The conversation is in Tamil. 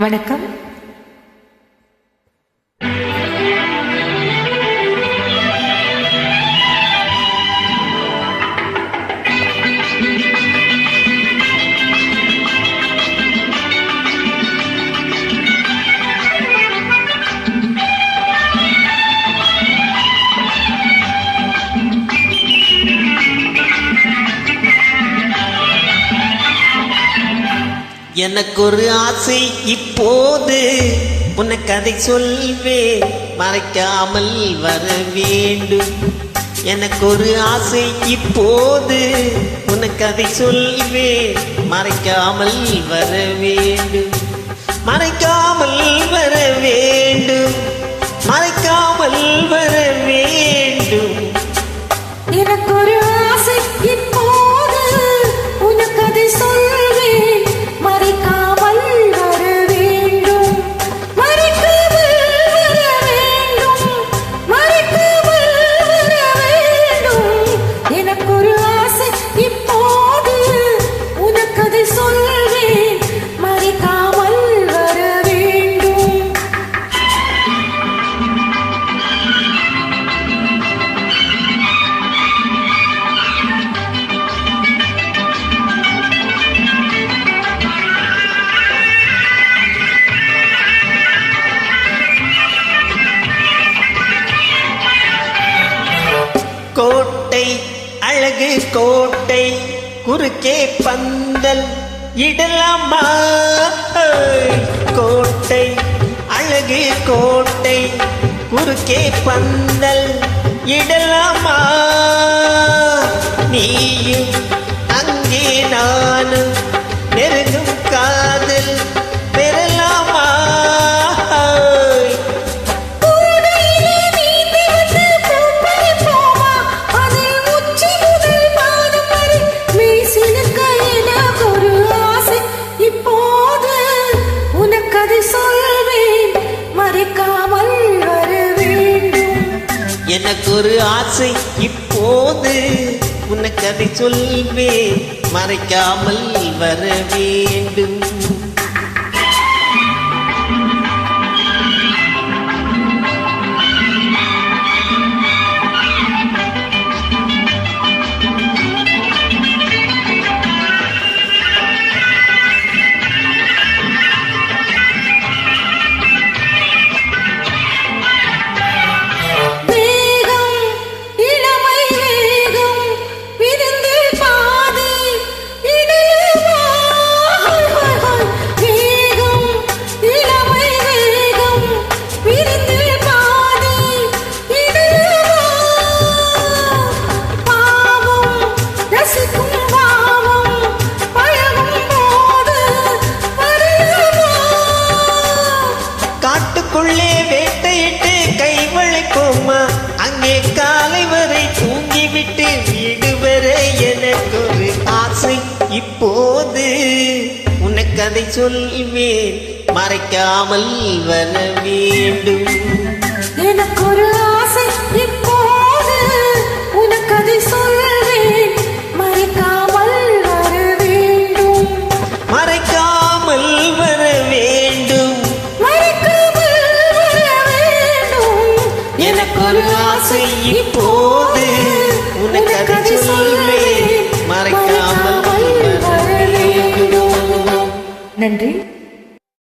வணக்கம். எனக்கு ஒரு ஆசை இப்போது உனக்கு அதை சொல்வேன், மறைக்காமல் வர வேண்டும். எனக்கு ஒரு ஆசை இப்போது உனக்கு அதை சொல்வேன், மறைக்காமல் வர வேண்டும். மறைக்காமல் வர வேண்டும், மறைக்காமல் வர வேண்டும். எனக்கு ஒரு ஆசை இப்போது உனக்கு அதை சொல்வேன், மறைக்காமல் வர வேண்டும். மறைக்காமல் வர வேண்டும், மறைக்காமல் வர வேண்டும். எனக்கு ஒரு ஆசை இப்போது உனக்கு அதை சொல்வேன், மறைக்காமல் வர வேண்டும். கோட்டை அழகு கோட்டை, குறுக்கே பந்தல் இடலாமா? கோட்டை அழகு கோட்டை, குறுக்கே பந்தல் இடலாமா? நீயும் அங்கே நானும் நெருங்கும் காதல் பெறலாமா? எனக்கு ஒரு ஆசை இப்போது உனக்கு அதை சொல்வேன், மறைக்காமல் வர வேண்டும். காட்டுக்குள்ளே வேட்டையிட்டு கைவளைப்போமா, அங்கே காலை வரை தூங்கிவிட்டு வீடு வர எனக்கு ஒரு ஆசை இப்போது உனக்கு அதை சொல்வேன், மறைக்காமல் வர வேண்டும். எனக்கு ஒரு